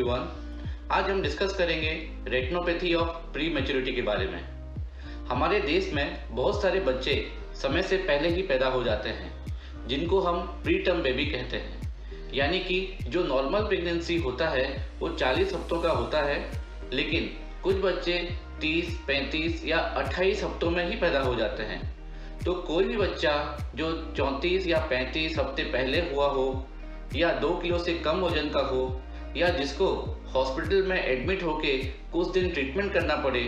Everyone. आज हम discuss करेंगे रेटिनोपैथी ऑफ प्री मैच्योरिटी के बारे में। हमारे देश में बहुत सारे बच्चे समय से पहले ही पैदा हो जाते हैं, जिनको हम प्री टर्म बेबी कहते हैं। यानी कि जो नॉर्मल प्रेगनेंसी होता है वो 40 हफ्तों का होता है, लेकिन कुछ बच्चे 30, 35 या 28 हफ्तों में ही पैदा हो जाते हैं। तो कोई भी बच्चा जो 34 या 35 हफ्ते पहले हुआ हो, या 2 किलो से कम वजन का हो, या जिसको हॉस्पिटल में एडमिट होके कुछ दिन ट्रीटमेंट करना पड़े,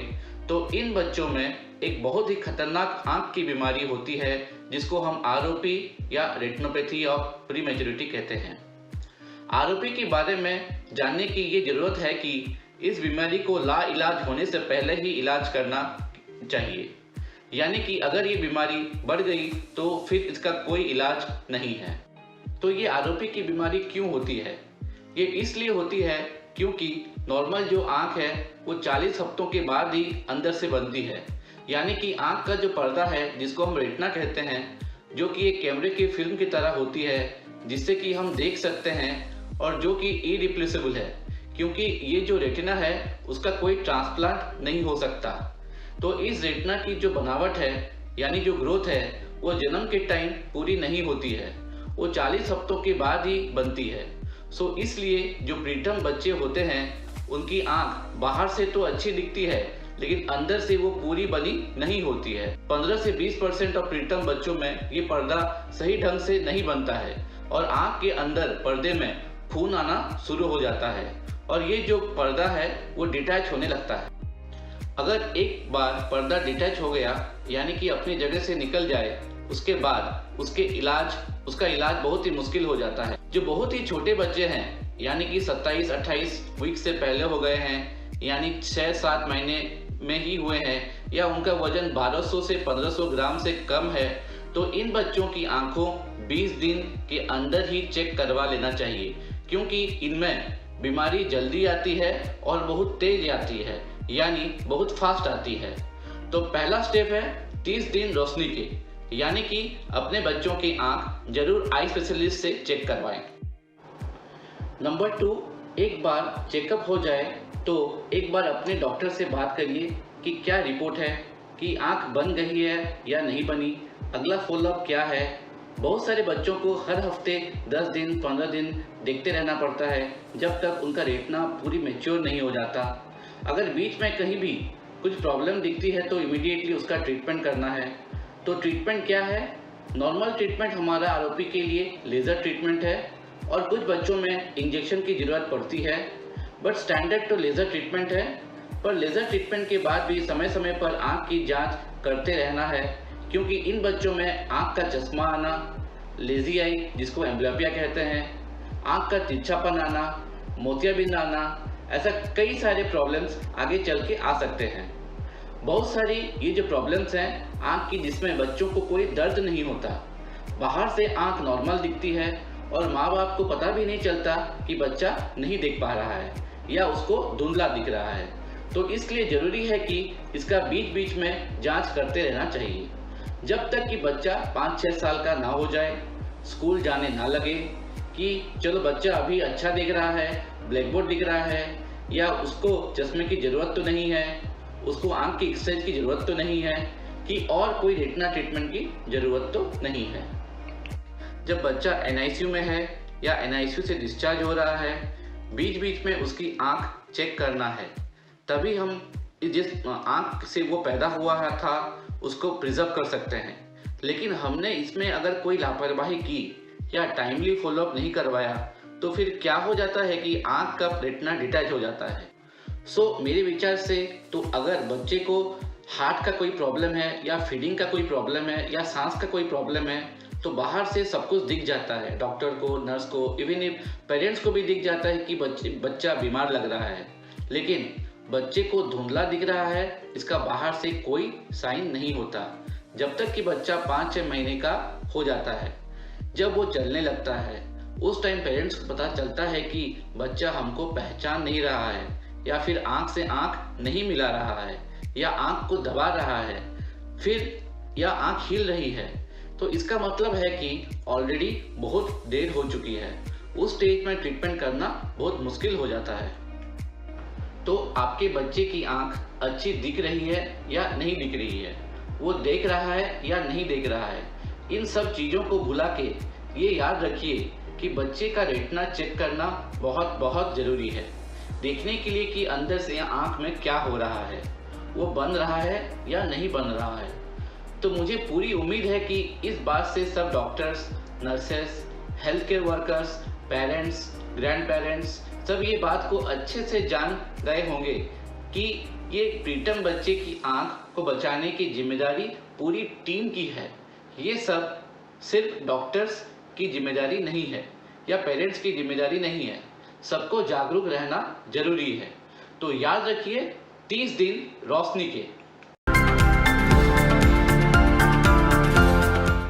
तो इन बच्चों में एक बहुत ही खतरनाक आंख की बीमारी होती है, जिसको हम आरओपी या रेटिनोपैथी ऑफ प्री मैच्योरिटी कहते हैं। आरओपी के बारे में जानने की ये ज़रूरत है कि इस बीमारी को लाइलाज होने से पहले ही इलाज करना चाहिए। यानी कि अगर ये बीमारी बढ़ गई तो फिर इसका कोई इलाज नहीं है। तो ये आरओपी की बीमारी क्यों होती है? ये इसलिए होती है क्योंकि नॉर्मल जो आँख है वो 40 हफ्तों के बाद ही अंदर से बनती है। यानी कि आँख का जो पर्दा है, जिसको हम रेटिना कहते हैं, जो कि एक कैमरे की फिल्म की तरह होती है, जिससे कि हम देख सकते हैं और जो कि इरिप्लेसेबल है, क्योंकि ये जो रेटिना है उसका कोई ट्रांसप्लांट नहीं हो सकता। तो इस रेटिना की जो बनावट है, यानी जो ग्रोथ है, वो जन्म के टाइम पूरी नहीं होती है, वो 40 हफ्तों के बाद ही बनती है। सो इसलिए जो प्रीटर्म बच्चे होते हैं उनकी आंख बाहर से तो अच्छी दिखती है, लेकिन अंदर से वो पूरी बनी नहीं होती है। 15 से 20% ऑफ प्रीटर्म बच्चों में ये पर्दा सही ढंग से नहीं बनता है और आंख के अंदर पर्दे में खून आना शुरू हो जाता है और ये जो पर्दा है वो डिटैच होने लगता है। अगर एक बार पर्दा डिटैच हो गया, यानी कि अपनी जगह से निकल जाए, उसके बाद उसका इलाज बहुत ही मुश्किल हो जाता है। जो बहुत ही छोटे बच्चे हैं, यानी कि 27-28 वीक से पहले हो गए हैं, यानी 6-7 महीने में ही हुए हैं, या उनका वजन 1200 से 1500 ग्राम से कम है, तो इन बच्चों की आंखों 20 दिन के अंदर ही चेक करवा लेना चाहिए, क्योंकि इनमें बीमारी जल्दी आती है और बहुत तेज आती है, यानी बहुत फास्ट आती है। तो पहला स्टेप है 30 दिन रोशनी के, यानी कि अपने बच्चों की आंख जरूर आई स्पेशलिस्ट से चेक करवाएं। नंबर 2, एक बार चेकअप हो जाए तो एक बार अपने डॉक्टर से बात करिए कि क्या रिपोर्ट है, कि आंख बन गई है या नहीं बनी, अगला फॉलोअप क्या है। बहुत सारे बच्चों को हर हफ्ते 10 दिन 15 दिन देखते रहना पड़ता है, जब तक उनका रेटिना पूरी मैच्योर नहीं हो जाता। अगर बीच में कहीं भी कुछ प्रॉब्लम दिखती है तो इमीडिएटली उसका ट्रीटमेंट करना है। तो ट्रीटमेंट क्या है? नॉर्मल ट्रीटमेंट हमारा आरओपी के लिए लेज़र ट्रीटमेंट है, और कुछ बच्चों में इंजेक्शन की ज़रूरत पड़ती है, बट स्टैंडर्ड तो लेज़र ट्रीटमेंट है। पर लेज़र ट्रीटमेंट के बाद भी समय समय पर आँख की जांच करते रहना है, क्योंकि इन बच्चों में आँख का चश्मा आना, लेजी आई जिसको एम्ब्लियोपिया कहते हैं, आँख का तिरछापन आना, मोतियाबिंद आना, ऐसा कई सारे प्रॉब्लम्स आगे चल के आ सकते हैं। बहुत सारी ये जो प्रॉब्लम्स हैं आँख की, जिसमें बच्चों को कोई दर्द नहीं होता, बाहर से आँख नॉर्मल दिखती है और माँ बाप को पता भी नहीं चलता कि बच्चा नहीं देख पा रहा है या उसको धुंधला दिख रहा है। तो इसलिए ज़रूरी है कि इसका बीच बीच में जांच करते रहना चाहिए, जब तक कि बच्चा 5-6 साल का ना हो जाए, स्कूल जाने ना लगे कि चलो बच्चा अभी अच्छा दिख रहा है, ब्लैक बोर्ड दिख रहा है, या उसको चश्मे की ज़रूरत तो नहीं है, उसको आँख की एक्सरसाइज की ज़रूरत तो नहीं है, कि और कोई रेटिना ट्रीटमेंट की ज़रूरत तो नहीं है। जब बच्चा एनआईसीयू में है या एनआईसीयू से डिस्चार्ज हो रहा है, बीच बीच में उसकी आँख चेक करना है, तभी हम जिस आँख से वो पैदा हुआ था उसको प्रिजर्व कर सकते हैं। लेकिन हमने इसमें अगर कोई लापरवाही की या टाइमली फॉलोअप नहीं करवाया, तो फिर क्या हो जाता है कि आँख का रेटिना डिटैच हो जाता है। सो मेरे विचार से तो अगर बच्चे को हार्ट का कोई प्रॉब्लम है, या फीडिंग का कोई प्रॉब्लम है, या सांस का कोई प्रॉब्लम है, तो बाहर से सब कुछ दिख जाता है, डॉक्टर को, नर्स को, इवन पेरेंट्स को भी दिख जाता है कि बच्चा बीमार लग रहा है। लेकिन बच्चे को धुंधला दिख रहा है, इसका बाहर से कोई साइन नहीं होता, जब तक कि बच्चा 5-6 महीने का हो जाता है। जब वो चलने लगता है, उस टाइम पेरेंट्स को पता चलता है कि बच्चा हमको पहचान नहीं रहा है, या फिर आँख से आँख नहीं मिला रहा है, या आँख को दबा रहा है, फिर या आँख हिल रही है, तो इसका मतलब है कि ऑलरेडी बहुत देर हो चुकी है। उस स्टेज में ट्रीटमेंट करना बहुत मुश्किल हो जाता है। तो आपके बच्चे की आंख अच्छी दिख रही है या नहीं दिख रही है, वो देख रहा है या नहीं देख रहा है, इन सब चीज़ों को भुला के ये याद रखिए कि बच्चे का रेटिना चेक करना बहुत बहुत ज़रूरी है, देखने के लिए कि अंदर से आंख में क्या हो रहा है, वो बन रहा है या नहीं बन रहा है। तो मुझे पूरी उम्मीद है कि इस बात से सब doctors, nurses, health care workers, parents, grand parents सब ये बात को अच्छे से जान गए होंगे कि ये प्रीतम बच्चे की आंख को बचाने की जिम्मेदारी पूरी टीम की है। ये सब सिर्फ डॉक्टर्स की जिम्मेदारी नहीं है या पेरेंट्स की जिम्मेदारी नहीं है, सबको जागरूक रहना जरूरी है। तो याद रखिए 30 दिन रोशनी के।